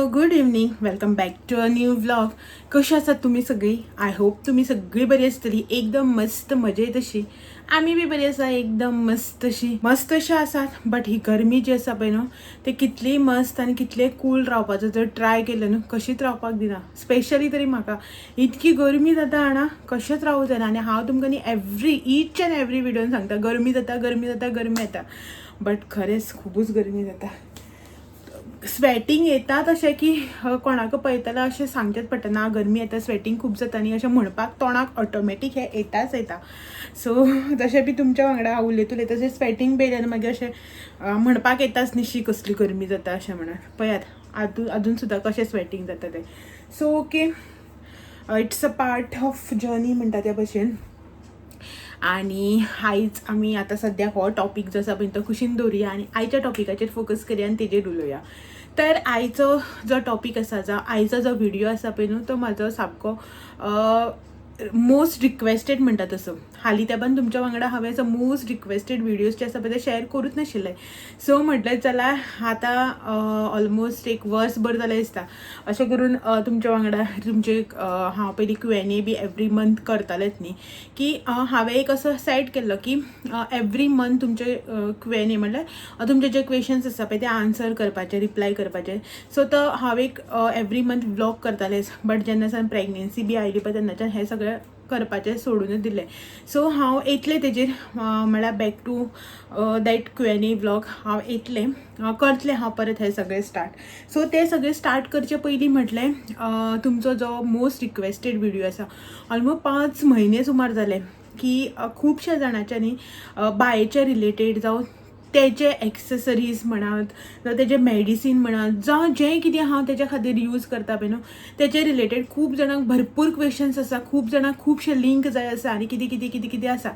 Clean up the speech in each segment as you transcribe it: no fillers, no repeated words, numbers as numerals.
Hello good evening welcome back to a new vlog. कशी आसात तुम्ही सगळी? आय होप तुम्ही सगळी बरी आसतली, एकदम मस्त मजेत अशी. आम्ही बी बरी आसा, एकदम मस्त अशी आसात. बट ही गरमी जी आसा पळय न्हू, ते कितली मस्त आनी कितले कूल रावपाचो जर ट्राय केलं न्हू, कशीच रावपाक दिना. स्पेशली तरी म्हाका इतकी गरमी जाता हांगा, कशेंच रावूं जायना. आनी हांव तुमकां न्ही ईच अँड एवरी विडियोन सांगता गरमी जाता. बट खरेंच खूबच गरमी जाता. स्वेटींग येता तशें की कोणाक पळयतल्यार अशें सांगचेंच पडटा गरमी येता, स्वेटींग खूब जाता न्ही अशें म्हणपाक तोंडाक ऑटोमॅटीक हें येता. सो तशें बी तुमच्या वांगडा हांव उलयत तशें स्वेटींग बी येयलें मागीर अशें म्हणपाक येताच न्ही शी कसली गरमी जाता अशें म्हणून. पळयात आजून सुद्दां कशें स्वेटींग जाता तें. So okay, it's a part of journey म्हणटा त्या भशेन. आणि आयज आमी आतां सद्याक हो टॉपीक जो आसा पळय तो कुशीन दवरुया आनी आयच्या टॉपिकाचेर फोकस करया आनी तेजेर उलोवया. तर आयचो जो टॉपीक आसा, आयचो जो व्हिडिओ आसा पळय न्हू, तो म्हाजो सामको मोस्ट रिक्वेस्टेड म्हणटा तसो. हालीं तेंपान तुमच्या वांगडा हांवें मोस्ट रिक्वेस्टेड व्हिडिओज जे आसा पळय ते शेअर करूच नाशिल्ले. सो म्हटलें जाल्यार आतां ऑलमोस्ट एक वर्स भर जालें दिसता अशें करून तुमच्या वांगडा तुमचे हांव पयलीं Q&A बी एवरी मंथ करतालेंच न्ही, की हांवें एक असो सेट केल्लो की एवरी मंथ तुमचे Q&A म्हणल्यार तुमचे जे क्वेश्चन्स आसा पळय ते आन्सर करपाचे, रिप्लाय करपाचे. सो तो हांव एक एवरी मंथ व्लॉग करतालेंच. बट जेन्नासान प्रेग्नन्सी बी आयली पळय तेन्नाच्यान हें सगळें करपाचें सोडूनच दिलें. सो हांव येतलें तेजेर म्हळ्यार back to that Q&A vlog हांव येतलें, करतलें हांव परत हें सगळें स्टार्ट. सो तें सगळें स्टार्ट करचे पयलीं म्हटलें तुमचो जो मोस्ट रिक्वेस्टेड व्हिडिओ आसा, ऑलमोस्ट 5 म्हयने सुमार जाले की खुबश्या जाणांच्या न्ही बायेचे रिलेटेड जावं तेजे एक्सेसरीज म्हणात जावं तेजे मेडिसीन म्हणात जावं जें कितें हांव तेज्या खातीर यूज करता पळय न्हू तेजे रिलेटेड खूब जाणांक भरपूर क्वेश्चन्स आसा, खूब जाणांक खुबशे लिंक जाय आसा आनी कितें आसा.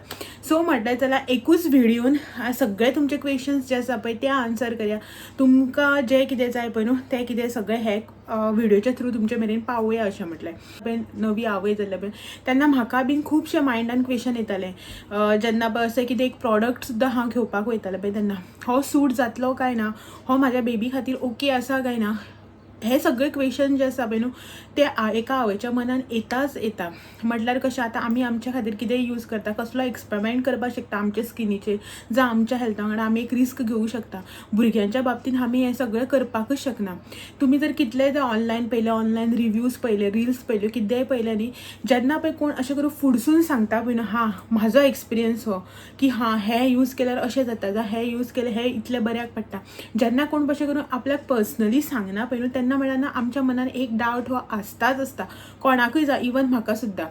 सो म्हटलें जाल्यार एकूच व्हिडिओन सगळे तुमचे क्वेश्चन्स जे आसा पळय ते आन्सर करया. तुमकां जें कितें जाय पळय न्हू तें कितें सगळें हे व्हिडिओच्या थ्रू तुमचे मेरेन पावोया अशें म्हटलें. पण नवी आवय जाल्ले पळय तेन्ना म्हाका बीन खुबशे मायंडान क्वेश्चन येताले जेन्ना पळय अशें कितें एक प्रॉडक्ट सुद्दां हांव घेवपाक वयतालें पळय तेन्ना हो सूट जातलो काय ना, हो म्हाज्या बेबी खातीर ओके आसा काय ना, हे सगळे क्वेश्चन जे आसा पळय न्हू ते एका आवयच्या मनान येता. म्हटल्यार कशें आतां आमी आमच्या खातीर कितें यूज करता, कसलो एक्सपेरिमेंट करपाक शकता आमच्या स्किनीचेर, जावं आमच्या हेल्था वांगडा आमी एक रिस्क घेवं शकता. भुरग्यांच्या बाबतींत आमी हें सगळें करपाकच शकना. तुमी जर कितलेय जर ऑनलायन पयलें, ऑनलायन रिव्ह्यूज पयले, रील्स पयल्यो, कितेंय पयलें न्ही, जेन्ना पळय कोण अशें करून फुडसून सांगता पळय न्हू म्हाजो एक्सपिरियन्स हो की हें यूज केल्यार अशें जाता, जावं हें यूज केल्यार हें इतलें बऱ्याक पडटा, जेन्ना कोण अशें करून आपल्याक पर्सनली सांगना पळय न्हू तेन्ना म्हळ्यार आमच्या मनान एक डावट हो आसता कोणाकूय जा, इवन म्हाका सुद्दां.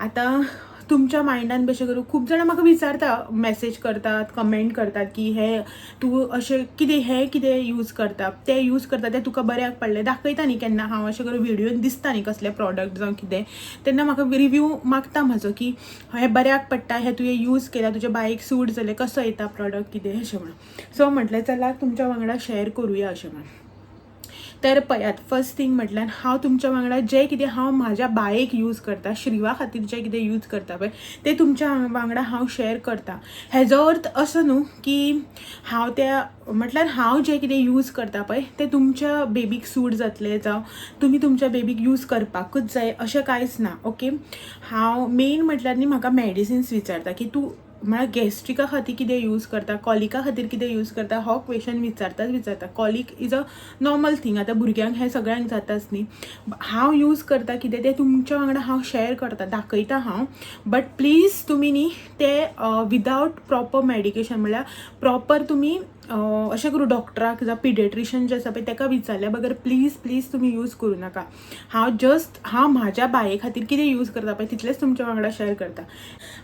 आतां तुमच्या मायंडान कशें करूं खूब जाणां म्हाका विचारता, मेसेज करतात, कमेंट करतात की हे तूं अशें कितें यूज करता, तें यूज करता तें तुका बऱ्याक पडलें, दाखयता न्ही केन्ना हांव अशें करून व्हिडिओन दिसता न्ही कसले प्रॉडक्ट जावं कितें, तेन्ना म्हाका रिव्ह्यू मागता म्हाजो की हें बऱ्याक पडटा, हें तुवें यूज केल्या, तुज्या बायेक सूट जालें, कसो येता प्रॉडक्ट कितें अशें म्हणून. सो म्हटलें जाल्यार तुमच्या वांगडा शेअर करुया अशें म्हणून. तर पळयात, फर्स्ट थिंग म्हटल्यार हांव तुमच्या वांगडा जें कितें हांव म्हाज्या बायेक यूज करता, श्रीवा खातीर जें कितें यूज करता पळय तें तुमच्या वांगडा हांव शेअर करता. हेजो अर्थ असो न्हू की हांव त्या म्हटल्यार हांव जें कितें यूज करता पळय तें तुमच्या बेबीक सूट जातलें जावं तुमी तुमच्या बेबीक यूज करपाकूच जाय अशें कांयच ना. ओके, हांव मेन म्हटल्यार न्ही म्हाका मेडिसिन्स विचारता की तूं म्हळ्यार गॅस्ट्रिका खातीर कितें यूज करता, कॉलिका खातीर कितें यूज करता, हो क्वेश्चन विचारता. कॉलीक इज अ नॉर्मल थिंग, आतां भुरग्यांक हें सगळ्यांक जाताच न्ही. हांव यूज करता कितें तें तुमच्या वांगडा हांव शेअर करता, दाखयता हांव. बट प्लीज तुमी न्ही तें विदावट प्रॉपर मेडिकेशन म्हळ्यार प्रॉपर तुमी अशें करूं डॉक्टराक जावं पिडियट्रिशन जे आसा पळय ताका विचारल्या बगर प्लीज तुमी यूज करूं नाका. हांव म्हाज्या बाये खातीर कितें यूज करता पळय तितलेंच तुमच्या वांगडा शेअर करता.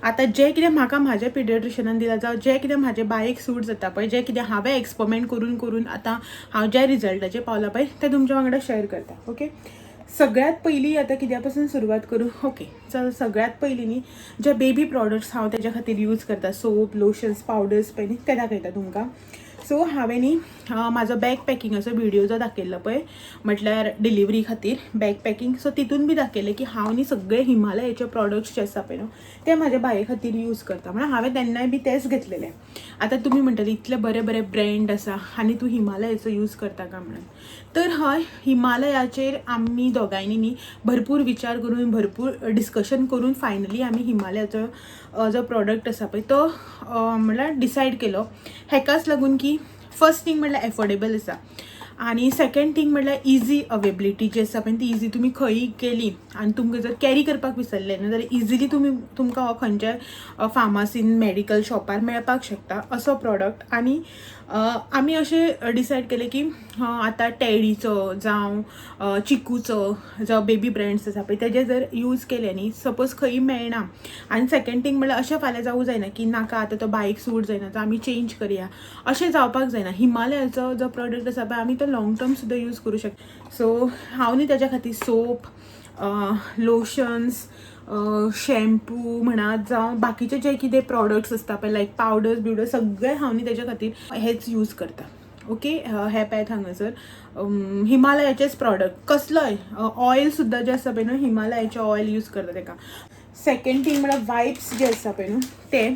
आतां जें कितें म्हाका म्हाज्या पिडियट्रिशनान दिलां जावं जें कितें म्हाज्या बायेक सूट जाता पळय, जें कितें हांवें एक्सपेरिमेंट करून आतां हांव ज्या रिजल्टाचेर पावलां पळय तें तुमच्या वांगडा शेअर करता. ओके, सगळ्यात पयलीं आतां कित्या पासून सुरवात करूं. ओके, चल सगळ्यात पयलीं न्ही जे बेबी प्रॉडक्ट्स हांव तेज्या खातीर यूज करता, सोप, लोशन्स, पावडर्स पळय न्ही ते दाखयता तुमकां. सो हांवें न्ही म्हाजो बॅग पॅकिंगाचो व्हिडिओ जो दाखयल्लो पळय म्हटल्यार डिलिव्हरी खातीर बॅग पॅकिंग, सो तितून बी दाखयलें की हांव न्ही सगळे हिमालयाचे प्रॉडक्ट्स जे आसा पळय न्हू ते म्हाज्या बाये खातीर यूज करता. म्हळ्यार हांवें तेन्नाय बी तेच घेतलेले. आतां तुमी म्हणटली इतले बरे बरे ब्रँड आसा आनी तूं हिमालयाचो यूज करता काय म्हणून. तर हय, हिमालयाचेर आमी दोगांयनी न्ही भरपूर विचार करून भरपूर डिस्कशन करून फायनली आमी हिमालयाचो जो प्रॉडक्ट आसा पळय तो म्हळ्यार डिसायड केलो. हेकाच लागून की फर्स्ट थिंग म्हटल्यार एफोर्डेबल आसा आनी सेकंड थिंग म्हटल्यार इजी अवेबिलिटी जी आसा पळय ती इजी. तुमी खंयी गेली आनी तुमकां जर कॅरी करपाक विसरलें न्हू जाल्यार इजिली तुमकां हो खंयच्याय फार्मासीन मेडिकल शॉपार मेळपाक शकता असो प्रॉडक्ट. आनी आमी अशें डिसायड केलें की आतां टेडीचो जावं चिकूचो जावं बेबी ब्रँड्स आसा पळय तेजे जर यूज केले न्ही सपोज खंयी मेळना आनी सेकंड थिंग म्हळ्यार अशें फाल्यां जावूं जायना की नाका आतां तो बायक सूट जायना तर आमी चेंज करया अशें जावपाक जायना. हिमालयाचो जो प्रॉडक्ट आसा पळय आमी तो लाँग टर्म सुद्दां यूज करूं शकता. सो हांव न्ही तेज्या खातीर सोप, लोशन्स, शॅम्पू म्हणा जावं बाकीचे जे कितें प्रॉडक्ट्स आसता पळय लायक पावडर्स बिवडर सगळे हांव न्ही तेज्या खातीर हेच यूज करता. ओके, हे पळयात हांगासर हिमालयाचेच प्रॉडक्ट कसलोय ऑयल सुद्दां जे आसा पळय न्हू हिमालयाचे ऑयल यूज करता तेका. सेकंड थिंग म्हळ्यार वायप्स जे आसा पळय न्हू ते.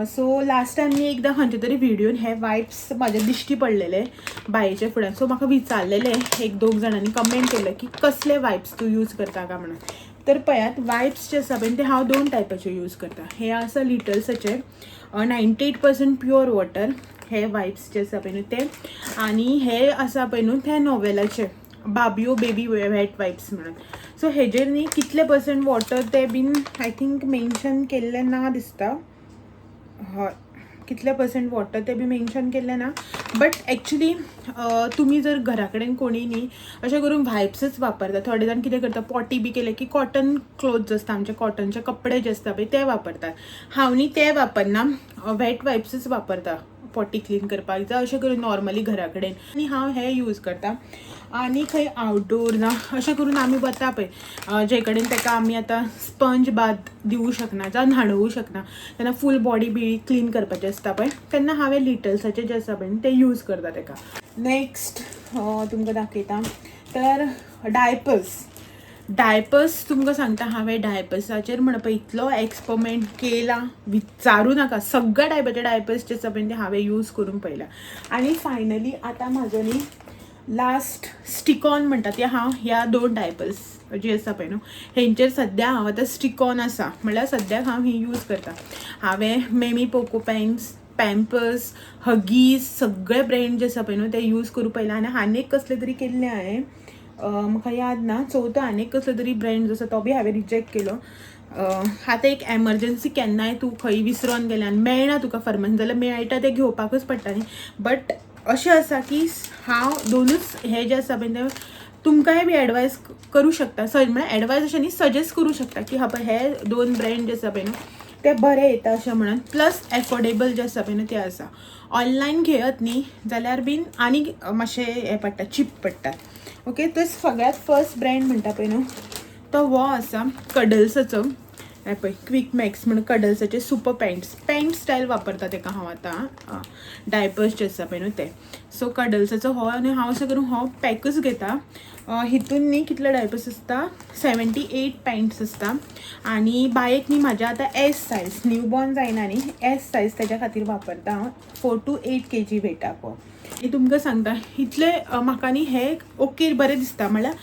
सो लास्ट टायम मी एकदां खंयच्या तरी व्हिडिओन हे वायप्स म्हाज्या दिश्टी पडलेले बायेच्या फुड्यान. सो म्हाका विचारलेले एक दोग जाणांनी कमेंट केलें की कसले वायप्स तूं यूज करता काय म्हणून. तर पळयात वायप्स जे आसा पळय ते हांव 2 टायपाचे यूज करता. हे आसा लिटल्साचे 98% प्युअर वॉटर हे वायप्स जे आसा पळय न्हू ते. आनी हे आसा पळय न्हू ते नोवेलाचे बाबियो बेबी वेट वायप्स म्हणून. सो हेजेर न्ही कितले पर्सेंट वॉटर ते बीन आय थिंक मेन्शन केल्लें ना दिसता. हय, कितले पर्सेंट वॉटर ते बी मेन्शन केल्लें ना. बट एक्चुली तुमी जर घरा कडेन कोणी न्ही अशें करून वायप्सच वापरता. थोडे जाण कितें करता पॉटी बी केले की कॉटन क्लोथ्स आसता आमचे कॉटनचे कपडे जे आसता पळय ते वापरतात. हांव न्ही ते वापरना, वेट वायप्सच वापरता पॉटी क्लीन करपाक जावं अशें करून नॉर्मली घरा कडेन. आनी हांव हे यूज करता. आनी खंय आवटडोर ना अशें करून आमी वता पळय जे कडेन ताका आमी आतां स्पंज बाथ दिवूं शकना जावं न्हाणवूं शकना तेन्ना फूल बॉडी बी क्लीन करपाचें आसता पळय तेन्ना हांवें लिटल्साचे जे आसा पळय ते यूज करता तेका. नेक्स्ट तुमकां दाखयता तर डायपर्स तुमकां सांगता हांवें डायपर्साचेर म्हणपा इतलो एक्सपेरिमेंट केला विचारूं नाका. सगळ्या टायपाचे डायपर्स जे आसा पळय ते हांवें यूज करून पळयला. आनी फायनली आतां म्हाजो न्ही लास्ट स्टिकॉन म्हणटा ते हांव ह्या 2 डायपर्स जी आसा पळय न्हू हेंचेर सद्या हांव आतां स्टिकॉन आसा म्हळ्यार सद्याक हांव ही यूज करता. हांवें मेमी पोको पॅम्पर्स हगीज सगळे ब्रँड जे आसा पळय न्हू ते यूज करूं पळयला. आनी आनीक कसले तरी केल्ले हांवें म्हाका याद ना. चवथो आनीक कसलो तरी ब्रँड जो आसा तो बी हांवें रिजेक्ट केलो. आतां एक एमर्जन्सी केन्नाय तूं खंय विसरोन गेलें आनी मेळना तुका फर्मास जाल्यार मेळटा तें घेवपाकूच पडटा न्ही. बट अशें आसा की हांव 2च हे जे आसा पळय ते तुमकांय बी एडवायस करूं शकता. म्हळ्यार एडवायस अशें न्ही सजेस्ट करूं शकता की हा पळय हे 2 ब्रँड जे आसा पळय न्हू ते बरे येता अशें म्हणून. प्लस एफोर्डेबल जे आसा पळय न्हू ते आसा. ऑनलायन घेयत न्ही जाल्यार बीन आनी मातशें हे पडटा चीप पडटा. ओके, तर सगळ्यात फर्स्ट ब्रँड म्हणटा पळय न्हू तो हो आसा कडल्साचो. हे पळय क्विक मॅक्स म्हणून कडल्साचे सुपर पॅन्ट स्टायल वापरता तेका हांव आतां डायपर्स जे आसा पळय न्हू ते. सो कडल्साचो हो आनी हांव अशें करून हो पॅकूच घेता. हितून न्ही कितले डायपर्स आसता 78 पॅन्ट्स आसता. आनी बायेक न्ही म्हाज्या आतां एस सायज न्यूबॉर्न जायना न्ही एस सायज तेज्या खातीर वापरता हांव 4 to 8 kg वेटाक हो. तुमकां सांगता इतले म्हाका न्ही हे ओके बरें दिसता. म्हळ्यार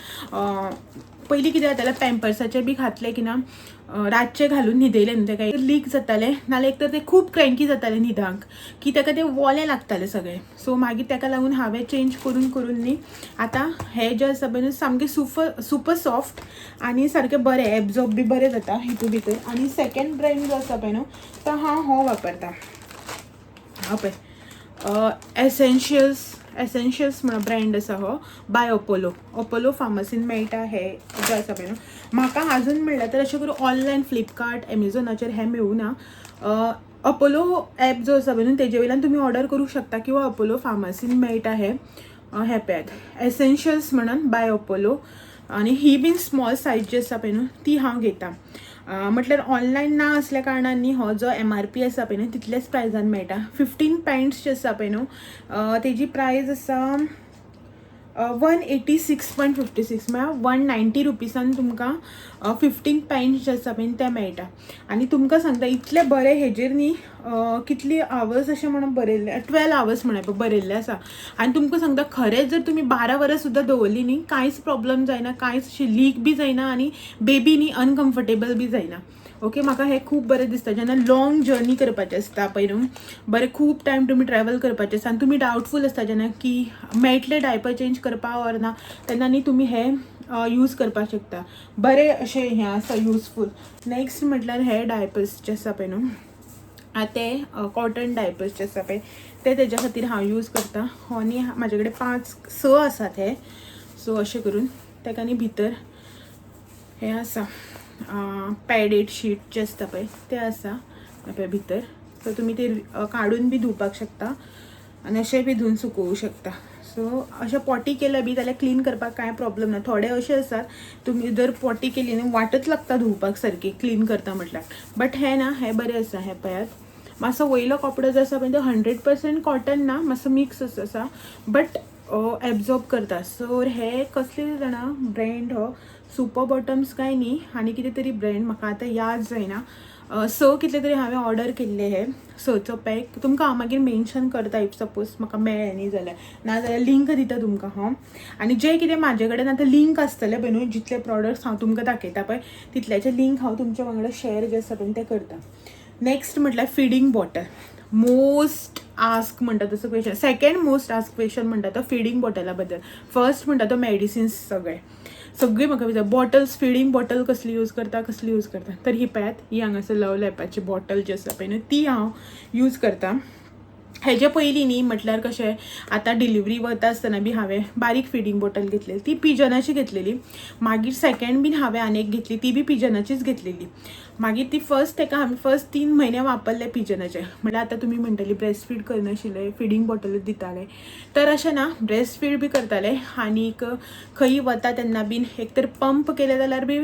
पयलीं कितें जातालें पॅम्पर्साचें बी घातलें की ना रातचें घालून न्हिदयलें न्ही तेका लीक जातालें नाल्यार एक तर तें खूब क्रँकी जातालें न्हिदांक की तेका तें वोलें लागतालें सगळें. सो मागीर तेका लागून हांवें चेंज करून न्ही आतां हे जे आसा पळय न्हू सामकें सुपर सॉफ्ट आनी सारकें बरें एब्जॉर्ब बी बरें जाता हितून भितर. आनी सेकंड ब्रँड जो आसा पळय न्हू तो हांव हो वापरता. हा पळय एसेन्शियल्स म्हणून ब्रँड आसा हो बाय अपोलो फार्मासीन मेळटा. हे जे आसा पळय न्हू म्हाका आजून म्हणल्यार तर अशें करून ऑनलायन फ्लिपकार्ट एमेझॉनाचेर हे मेळूना. अपोलो ॲप जो आसा पळय न्हू तेजे वयल्यान तुमी ऑर्डर करूं शकता किंवा अपोलो फार्मासीन मेळटा. हे पळयात एसेन्शियल्स म्हणून बाय अपोलो. आनी ही बीन स्मॉल सायज जी आसा पळय न्हू ती हांव घेता. म्हटल्यार ऑनलायन ना असल्या कारणांनी हो जो MRP आसा पळय न्हू तितल्याच प्रायजान मेळटा. 15 पॅन्ट्स जे आसा पळय न्हू तेजी प्रायस आसा 186.56 म्हळ्यार 190 रुपीसान तुमकां 15 पॅन्ट्स जे आसा पळय ते मेळटा. आनी तुमकां सांगता इतले बरे हेजेर न्ही कितली आवर्स अशें म्हणून बरयल्ले 12 आवर्स म्हणून बरयल्ले आसा. आनी तुमकां सांगता खरेंच जर तुमी 12 वरां सुद्दां दवरली न्ही कांयच प्रॉब्लम जायना, कांयच अशी लीक बी जायना आनी बेबी न्ही अनकम्फर्टेबल बी जायना. ओके, म्हाका हें खूब बरें दिसता. जेन्ना लॉंग जर्नी करपाचें आसता पळय न्हू बरें खूब टायम तुमी ट्रॅवल करपाचें आसता आनी तुमी डावटफूल आसता जेन्ना की मेळटले डायपर चेंज करपा ऑर ना तेन्ना न्ही तुमी हें यूज करपाक शकता. बरें अशें हें आसा युजफूल. नेक्स्ट म्हटल्यार हे डायपर्स जे आसा पळय न्हू ते कॉटन डायपर्स जे आसा पळय ते तेज्या खातीर हांव यूज करता. हो न्ही म्हाजे कडेन 5-6 आसात हे. सो अशें करून तेका न्ही भितर हें आसा पॅडेड शीट जे आसता पळय ते आसा पळय भितर. सो तुमी ते काडून बी धुवपाक शकता आनी अशें बी धुवन सुकोवूं शकता. सो अशें पॉटी केल्या बी जाल्यार क्लीन करपाक कांय प्रॉब्लम ना. थोडे अशे आसात तुमी जर पॉटी केली न्ही वाटच लागता धुवपाक सारकी क्लीन करता म्हटल्यार. बट हें ना, हें बरें आसा. हें पळयात मातसो वयलो कपडो जो आसा पळय तो 100% कॉटन ना, मातसो मिक्स आसा बट एब्जॉर्ब करता. सो हे कसले जाणा ब्रँड हो सुपर बॉटम्स काय न्ही आनी कितें तरी ब्रँड म्हाका आतां याद जायना. कितले तरी हांवें ऑर्डर केल्ले हे 6चो पॅक. तुमकां हांव मागीर मेन्शन करता इफ सपोज म्हाका मेळ्ळें न्ही जाल्यार, नाजाल्यार लिंक दिता तुमकां हांव. आनी जें कितें म्हाजे कडेन आतां लिंक आसतले पळय न्हू जितले प्रॉडक्ट्स हांव तुमकां दाखयता पळय तितल्याचे लिंक हांव तुमच्या वांगडा शेअर जे आसा पळय ते करता. नेक्स्ट म्हटल्यार फिडींग बॉटल. मोस्ट आस्क म्हणटा तसो question, second most ask question म्हणटा तो फिडींग बॉटला बद्दल. फर्स्ट म्हणटा तो मेडिसिन्स सगळी म्हाका विचार बॉटल्स फिडींग बॉटल कसली यूज करता तर ही पळयात ही हांगासर लव लॅपाची बॉटल जी आसा पळय न्हू ती हांव यूज करता. हेजे पयलीं न्ही म्हटल्यार कशें आतां डिलिव्हरी वता आसतना बी हांवें बारीक फिडींग बॉटल घेतलेली ती पिजनाची घेतलेली. मागीर सेकंड बीन हांवें आनीक घेतली ती बी पिजनाचीच घेतलेली. मागीर ती तेका हांवें फर्स्ट 3 म्हयने वापरले पिजनाचे. म्हटल्यार आतां तुमी म्हणटली ब्रेस्ट फीड करनाशिल्ले फिडींग बॉटलूच दिताले तर अशें ना, ब्रेस्ट फीड बी करताले आनीक खंयी वता तेन्ना बीन एक तर पंप केले जाल्यार बी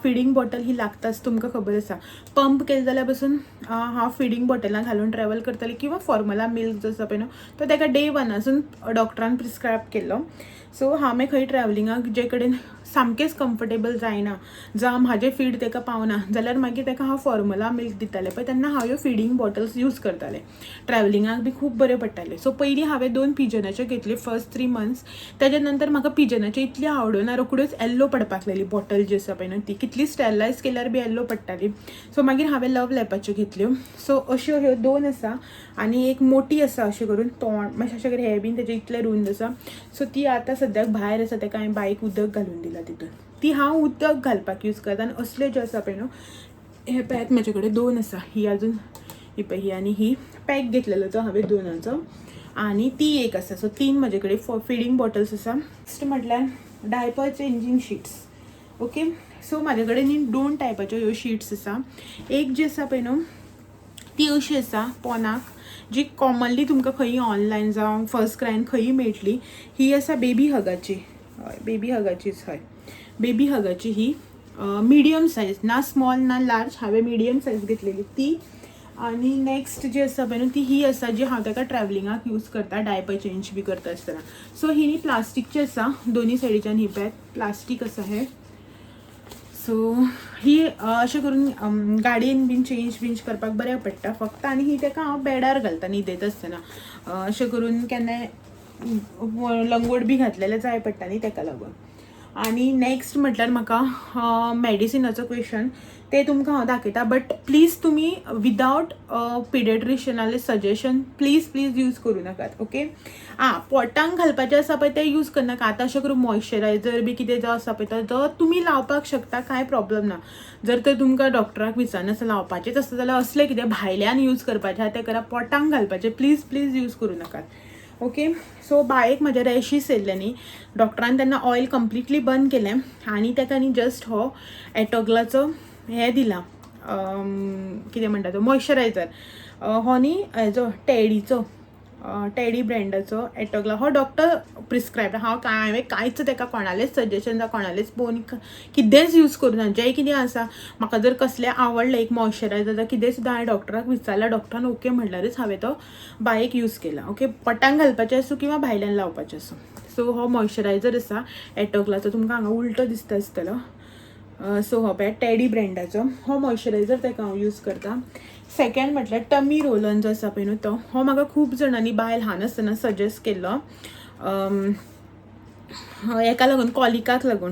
फिडींग बॉटल ही लागताच. तुमकां खबर आसा पंप केले जाल्यार पसून हांव फिडींग बॉटलां घालून ट्रॅवल करतालें किंवा फॉर्मुला मिल्क जो आसा पळय न्हू तो तेका डे 1 डॉक्टरान प्रिस्क्रायब केल्लो. सो हांवें खंय ट्रॅवलिंगाक जे कडेन सामकेंच कम्फर्टेबल जायना जावं म्हाजें फीड तेका पावना जाल्यार मागीर तेका हांव फॉर्मुला मिल्क दितालें पळय तेन्ना हांव ह्यो फिडींग बॉटल्स यूज करतालें. ट्रॅवलिंगाक बी खूब बरें पडटालें. सो पयलीं हांवें 2 पिजनाच्यो घेतल्यो फर्स्ट 3 मंथ्स. तेज्या नंतर म्हाका पिजनाची इतली आवडना, रोखड्योच येल्लो पडपाक लागली बॉटल जी आसा पळय न्हू ती कितली स्टेरिलायज केल्यार बी येल्लो पडटाली. सो मागीर हांवें लव लॅपाच्यो घेतल्यो. सो अश्यो ह्यो 2 आसा आनी एक मोठी आसा अशें करून तोंड मातशें अशें करून हें बीन तेजें इतलें रुंद आसा. सो ती आतां सद्याक भायर आसा तेका हांवें बायक उदक घालून दिला तितून. ती हांव उदक घालपाक यूज करता. आनी असल्यो ज्यो आसा पळय न्हू हे पॅक म्हाजे कडेन 2 आसा. ही अजून ही पळय ही आनी ही पॅक घेतलेलो तो हांवें 2 आनी ती एक आसा. सो 3 म्हाजे कडेन फिडींग बॉटल्स आसा. नेक्स्ट म्हटल्यार diaper changing sheets. Okay, so म्हाजे कडेन न्ही 2 टायपाच्यो ह्यो शीट्स आसा. एक जी आसा पळय न्हू ती अशी आसा पोनाक जी कॉमनली तुमकां खंयी ऑनलायन जावं फर्स्ट क्रायन खंयी मेळटली. ही आसा बेबी हगाची. बेबी हगाचीच बेबी हगाची ही मिडियम सायज, ना स्मॉल ना लार्ज. हांवें मिडियम सायज घेतलेली ती. आनी नेक्स्ट जी आसा पळय न्हू ती ही आसा जी हांव तेका ट्रॅवलिंगाक यूज करता डायपर चेंज बी करता आसतना. सो ही न्ही प्लास्टीकची आसा दोनी सायडीच्यान ही पॅक प्लास्टीक आसा हे. सो ही अशें करून गाडयेन बीन चेंज करपाक बऱ्याक पडटा फक्त. आनी ही तेका हांव बेडार घालता न्हिदयता आसतना अशें करून केन्नाय लंगोट बी घातलेले जाय पडटा न्ही तेका लागून. आनी नेक्स्ट म्हटल्यार म्हाका मेडिसिनाचो क्वेश्चन ते तुमकां हांव दाखयता. बट प्लीज तुमी विदावट पिडियट्रिशियनाले सजेशन प्लीज यूज करूं नाकात. ओके, पोटांक घालपाचें आसा पळय तें यूज करनाका. आतां अशें करून मॉइश्चरायझर बी कितें जो आसा पळय तो तुमी लावपाक शकता, कांय प्रॉब्लम ना. जर तर तुमकां डॉक्टराक विचारनासतना लावपाचेंच आसता जाल्यार असलें कितें भायल्यान यूज करपाचें आहा तें करा. पोटांक घालपाचें प्लीज यूज करूं नाकात. ओके, सो बायेक म्हाज्या रॅशीस येयल्ले न्ही डॉक्टरान तेन्ना ऑयल कम्प्लिटली बंद केलें आनी तेका न्ही जस्ट हो एटोगलाचो हें दिला कितें म्हणटा तो मॉइश्चरायझर. हो न्ही हेजो टेडीचो टेडी ब्रँडाचो एटोग्ला हो डॉक्टर प्रिस्क्रायब हांवें कांयच ताका कोणालेंच सजेशन जावं कोणालेंच पळोवन कितेंच यूज करूना. जें कितें आसा म्हाका जर कसलें आवडलें एक मॉइश्चरायझर जाल्यार कितें सुद्दां हांवें डॉक्टराक विचारल्यार डॉक्टरान ओके म्हणल्यारच हांवें तो बायक यूज केला. ओके, पोटांत घालपाचें आसूं किंवा भायल्यान लावपाचें आसूं. सो हो मॉइश्चरायझर आसा एटोग्लाचो, तुमकां हांगा उलटो दिसता आसतलो. सो हो पळय टेडी ब्रँडाचो हो मॉइश्चरायझर ताका हांव यूज करता. सेकंड म्हटल्यार टमी रोलन जो आसा पळय न्हू तो म्हाका खूब जाणांनी बाय ल्हान आसतना सजेस्ट केल्लो. हेका लागून कॉलिकाक लागून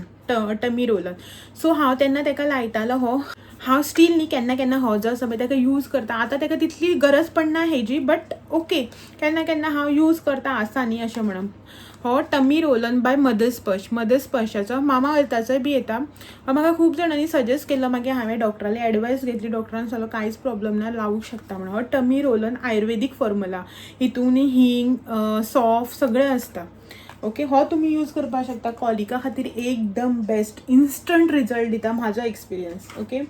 टमी रोलन. सो हांव तेन्ना ताका लायतालो हो. हांव स्टील न्ही केन्ना केन्ना हो जो आसा पळय ताका यूज करता. आतां ताका तितली गरज पडना हेजी, बट ओके केन्ना केन्ना हांव यूज करता आसा न्ही अशें म्हणून. हो टमी रोलन बाय मदर स्पर्शाचो मामा अर्थाचोय बी येता. म्हाका खूब जाणांनी सजेस्ट केल्लो, मागीर हांवें डॉक्टराली एडवायस घेतली. डॉक्टरान सांगलो कांयच प्रॉब्लम ना, लावूंक शकता म्हणून. हो टमी रोलन आयुर्वेदीक फॉर्मुला, हितून हींग सॉफ सगळें आसता. ओके, हो तुमी यूज करपाक शकता. कॉलिका खातीर एकदम बेस्ट, इन्स्टंट रिजल्ट दिता म्हाजो एक्सपिरियन्स. ओके,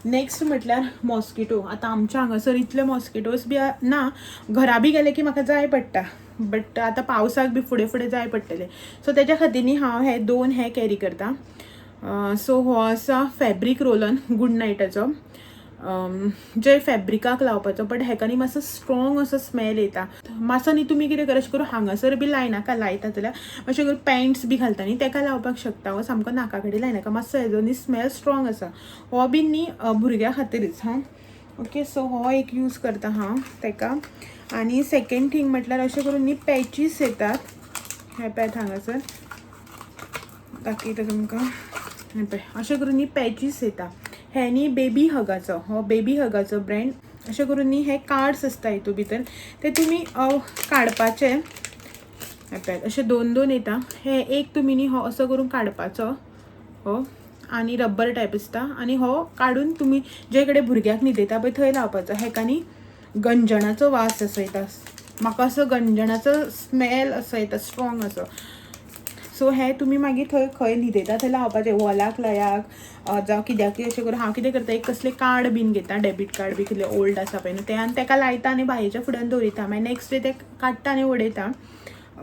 नेक्स्ट म्हटल्यार मॉस्किटो. आतां आमच्या हांगासर इतले मॉस्किटोज बी ना, घरा बी गेले की म्हाका जाय पडटा, बट आतां पावसाक बी फुडें फुडें जाय पडटलें. सो तेज्या खातीर न्ही हांव हे 2 हे कॅरी करता. सो हो आसा फॅब्रीक रोलन गूड नायटाचो, जे फॅब्रिकाक लावपाचो, बट हेका न्ही मातसो स्ट्रॉंग असो स्मेल येता. मातसो न्ही तुमी कितें करा, अशें करून हांगासर बी लायनाका, लायता जाल्यार अशें करून पॅन्ट्स बी घालता न्ही तेका लावपाक शकता. हो सामको नाका कडेन लायनाका, मातसो हेजो न्ही स्मेल स्ट्रॉंग आसा. हो बी न्ही भुरग्या खातीरच. ओके, सो हो एक यूज करता हांव तेका. आनी सेकंड थिंग म्हटल्यार अशें करून न्ही पॅचीस येतात. हे पळयात हांगासर दाखयता तुमकां. हे पळय अशें करून न्ही पॅचीस येता. हे न्ही बेबी हगाचो, हो बेबी हगाचो ब्रँड. अशें करून न्ही हे कार्ड्स आसता हितून भितर, ते तुमी काडपाचे. हे पळयात अशे 2 येता. हे एक तुमी न्ही हो असो करून काडपाचो हो, आनी रब्बर टायप आसता, आनी हो काडून तुमी जे कडेन भुरग्याक न्हिदयता पळय थंय लावपाचो. हेका न्ही गंजणाचो वास असो येता, म्हाका असो गंजणाचो स्मेल असो येता स्ट्रॉंग असो. सो हे तुमी मागीर थंय खंय न्हिदयता थंय लावपाचें, वॉलाक लायाक जावं कित्याकूय अशें करून. हांव कितें करता, एक कसलें कार्ड बीन घेता, डेबीट कार्ड बी कितें ओल्ड आसा पळय न्हू तें, आनी ताका लायता आनी बायेच्या फुड्यान दवरिता. मागीर नेक्स्ट डे ते काडटा आनी उडयता.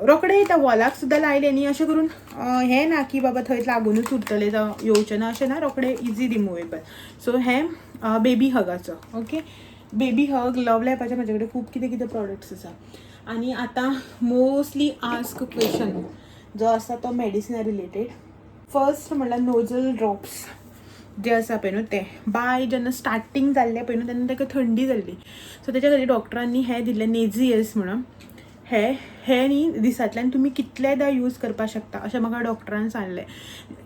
रोखडे येता. वॉलाक सुद्दां लायले न्ही अशें करून हें ना की बाबा थंय लागूनच उरतलें जावं येवचें ना, अशें ना, रोखडे इजी रिमुवेबल. सो हे बेबी हगाचो. ओके, बेबी हग, लव लॅपाचे म्हाजे कडेन खूब कितें कितें प्रॉडक्ट्स आसा. आनी आतां मोस्टली आस्क क्वेश्चन जो आसा तो मेडिसिना रिलेटेड. फर्स्ट म्हणल्यार नोजल ड्रॉप्स जे आसा पळय न्हू ते. बाय जेन्ना स्टार्टींग जाल्लें पळय न्हू तेन्ना ताका थंडी जाल्ली, सो तेच्या खातीर डॉक्टरांनी हे दिल्लें नेझियस म्हणून. हे न्ही दिसांतल्यान तुमी कितलेदा यूज करपाक शकता अशें म्हाका डॉक्टरान सांगलें.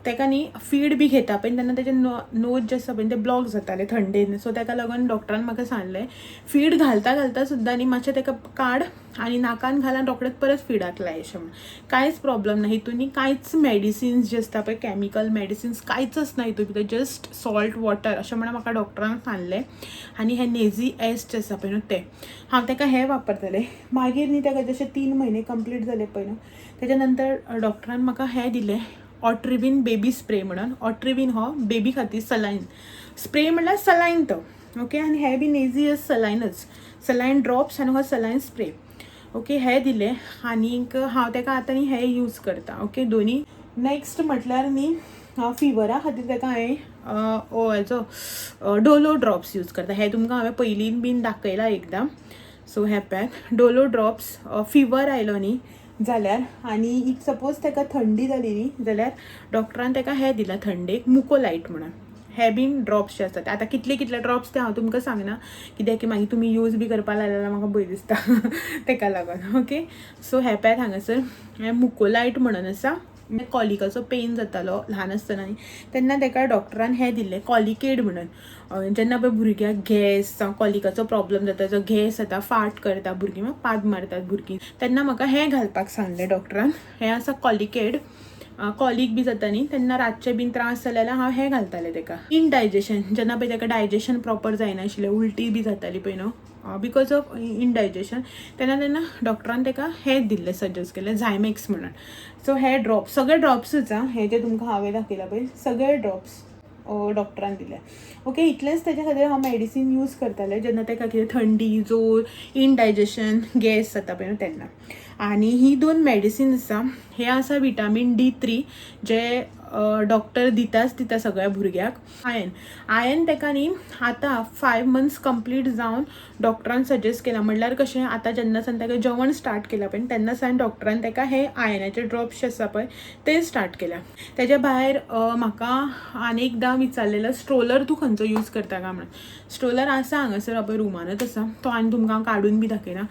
ताका न्ही फीड बी घेता पळय तेन्ना तेजे नोज जे आसा पळय ते ब्लॉक जाताले थंडेन. सो ताका लागून डॉक्टरान म्हाका सांगलें फीड घालता सुद्दां न्ही मातशें ताका काड आनी नाकान घाल आनी रोखडेच परत फिडाक लाय अशें म्हणून. कांयच प्रॉब्लम ना हितून न्ही, कांयच मेडिसिन्स जे आसता पळय कॅमिकल मेडिसिन्स कांयच आसना हितून भितर, जस्ट सॉल्ट वॉटर अशें म्हणून म्हाका डॉक्टरान सांगलें. आनी हे नेझियस जे आसा पळय न्हू ते हांव ताका हे वापरतलें. मागीर न्ही ताका जशे 3 म्हयने कंप्लीट जाले पळय न्हू तेच्या नंतर डॉक्टरान म्हाका हे दिलें ऑट्रिविन बेबी स्प्रे म्हणून. ऑट्रिविन हो बेबी खातीर सलायन स्प्रे म्हणल्यार सलायन तो. ओके, आनी हे बी नेझियस सलायनच, सलायन ड्रॉप्स आनी हो सलायन स्प्रे. ओके, हे दिलें आनीक हांव ताका आतां न्ही हे यूज करता. ओके, दोनी. नेक्स्ट म्हटल्यार न्ही फिवरा खातीर ताका हांवें हेचो डोलो ड्रॉप्स यूज करता. हे तुमकां हांवें पयलीं बीन दाखयलां एकदां. सो हे पळयात डोलो ड्रॉप्स. फिवर आयलो न्ही जाल्यार आनी इफ सपोज ताका थंडी जाली न्ही जाल्यार डॉक्टरान ताका हे दिलां थंडेक मुकोलायट म्हणून. हे बीन ड्रॉप्स जे आसतात आतां कितले ड्रॉप्स ते हांव तुमकां सांगना कित्याक की मागीर तुमी यूज बी करपा लायले जाल्यार म्हाका भंय दिसता ताका लागून. ओके, सो हे पळयात हांगासर हे मुकोलायट म्हणून आसा. कॉलिकाचो पेन जातालो ल्हान आसतना न्ही तेन्ना ताका डॉक्टरान हे दिल्लें कॉलिकेड म्हणून. जेन्ना पळय भुरग्याक गॅस जावं कॉलिकाचो प्रॉब्लम जाता, जो गॅस जाता, फाट करता भुरगीं, पाद मारतात भुरगीं, तेन्ना म्हाका हें घालपाक सांगलें डॉक्टरान. हें आसा कॉलिकेड. कॉलीक बी जाता न्ही तेन्ना रातचे बीन त्रास जाले जाल्यार हांव हें घालतालें ताका. इनडायजेशन जेन्ना पळय ताका डायजेशन प्रॉपर जायनाशिल्लें, उलटी बी जाताली पळय न्हू बिकॉज ऑफ इनडायजेशन, तेन्ना डॉक्टरान ताका हें दिल्लें सजेस्ट केलें झायमॅक्स म्हणून. सो हे ड्रॉप्स सगळे ड्रॉप्सूच हे जे तुमकां हांवें दाखयला पळय सगळे ड्रॉप्स. डॉक्टरान दिल्या. ओके, इतलेंच तेच्या खातीर हांव मेडिसीन यूज करतालें जेन्ना ताका कितें थंडी, जोर, इनडायजेशन, गॅस जाता पळय तेन्ना. आनी ही 2 मेडिसीन आसा, हे आसा विटामीन D3 जे डॉक्टर दिता सगळ्या भुरग्याक. आयन ताका न्ही आतां 5 months कंप्लीट जावन डॉक्टरान सजेस्ट केला. म्हणल्यार कशें, आतां जेन्ना सावन ताका जेवण स्टार्ट केलां पळय तेन्ना सावन डॉक्टरान ताका हे आयनाचे ड्रॉप्स आसा पळय ते स्टार्ट केल्या. तेज्या भायर म्हाका आनी एकदां विचारलेलो स्ट्रोलर तूं खंयचो यूज करता काय म्हणून. स्ट्रोलर आसा हांगासर पळय रुमानूच आसा, तो आनी तुमकां काडून बी दाखयना.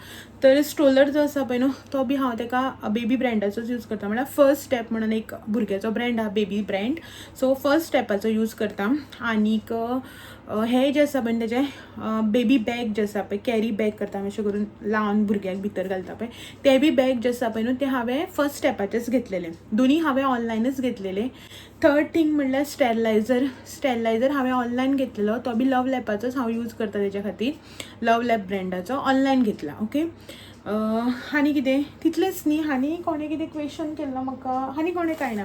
तर स्ट्रोलर जो आसा पळय न्हू तो बी हांव ताका बेबी ब्रँडाचोच यूज करता. म्हळ्यार फर्स्ट स्टेप म्हणून एक भुरग्याचो ब्रँड आहा, बेबी ब्रँड. सो फर्स्ट स्टेपाचो यूज करता. आनीक हे जे आसा पळय तेजें बेबी बॅग जे आसा पळय, कॅरी बॅग करता अशें करून लावन भुरग्याक भितर घालता पळय, ते बी बॅग जे आसा पळय न्हू ते हांवें फर्स्ट स्टेपाचेच घेतलेले. दोनी हांवें ऑनलायनच घेतलेले. थर्ड थिंग म्हणल्यार स्टेरिलायझर हांवें ऑनलायन घेतलेलो. तो बी लव लॅपाचोच हांव यूज करता तेच्या खातीर. लव लॅप ब्रँडाचो ऑनलायन घेतला. ओके, आनी कितें तितलेंच न्ही. आनी कोणें कितें क्वेश्चन केल्लो म्हाका, आनी कोणें कांय ना.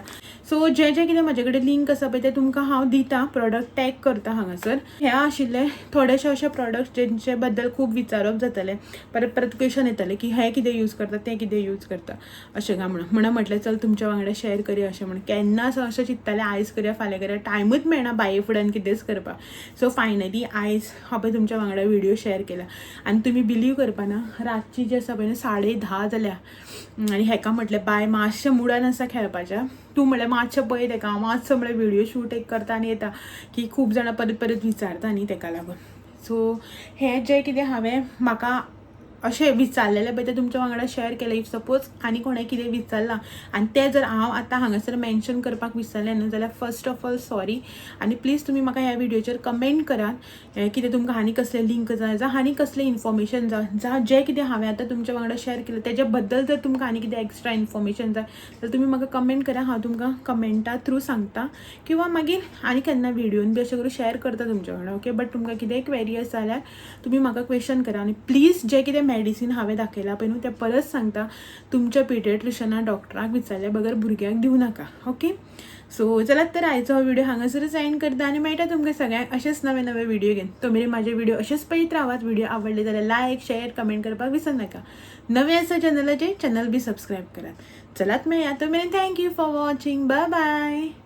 सो जे कितें म्हाजे कडेन लिंक आसा पळय ते तुमकां हांव दिता, प्रोडक्ट टॅग करता हांगासर. हे आशिल्ले थोडेशे अशे प्रोडक्ट जेंचे बद्दल खूब विचारप जातालें, परत क्वेश्चन येताले की हे कितें यूज करता, तें कितें यूज करता अशें काय म्हणून म्हटलें चल तुमच्या वांगडा शेअर करया अशें म्हणून. केन्नाच अशें चिंत्तालें आयज करया फाल्यां करया, टायमूच मेळना बाये फुड्यान कितेंच करपाक. सो फायनली आयज हांवें तुमच्या वांगडा व्हिडिओ शेअर केला. आनी तुमी बिलीव करपाना, रातची जी आसा पळय 10:30 जाल्या आनी हेका म्हटलें बाय मातशें मुडान आसा खेळपाच्या, तूं म्हणलें मातशें पळय तेका, हांव मातसो म्हणल्यार व्हिडिओ शूट एक करता आनी येता, की खूब जाणां परत विचारता न्ही तेका लागून. सो हें जें कितें हांवें म्हाका अशें विचारलेलें पळय तें तुमच्या वांगडा शेअर केलें. इफ सपोज आनी कोणें कितें विचारलां आनी तें जर हांव आतां हांगासर मेन्शन करपाक विसरलें न्हू जाल्यार फर्स्ट ऑफ ऑल सॉरी. आनी प्लीज तुमी म्हाका ह्या व्हिडिओचेर कमेंट करात कितें तुमकां आनी कसलें लिंक जाय आनी कसलें इन्फॉर्मेशन जाय जें कितें हांवें आतां तुमच्या वांगडा शेअर केलें तेजे बद्दल जर तुमकां आनी कितें एक्स्ट्रा इन्फॉर्मेशन जाय जाल्यार तुमी म्हाका कमेंट करा. हांव तुमकां कमेंटा थ्रू सांगता किंवा मागीर आनी केन्ना व्हिडिओन बी अशें करून शेअर करता तुमच्या वांगडा. ओके, बट तुमकां कितेंय क्वेरी आसा जाल्यार तुमी म्हाका क्वेश्चन करा. आनी प्लीज जें कितें मेडिसीन हांवें दाखयलां पळय न्हू तें परत सांगता, तुमच्या पिडियाट्रिशनाक डॉक्टराक विचारल्या बगर भुरग्यांक दिवं नाका. ओके, सो चलात तर आयचो हो व्हिडिओ हांगासरच एंड करता आनी मेळटा तुमकां सगळ्यांक अशेंच नवे व्हिडिओ घेवन. तो मेरेन म्हाजे व्हिडिओ अशेंच पळयत रावात. व्हिडिओ आवडले जाल्यार लायक, शेअर, कमेंट करपाक विसर नाका. नवे आसा चॅनल बी सबस्क्रायब करात. चलात मेळया तो मेरेन. Thank you for watching. Bye bye.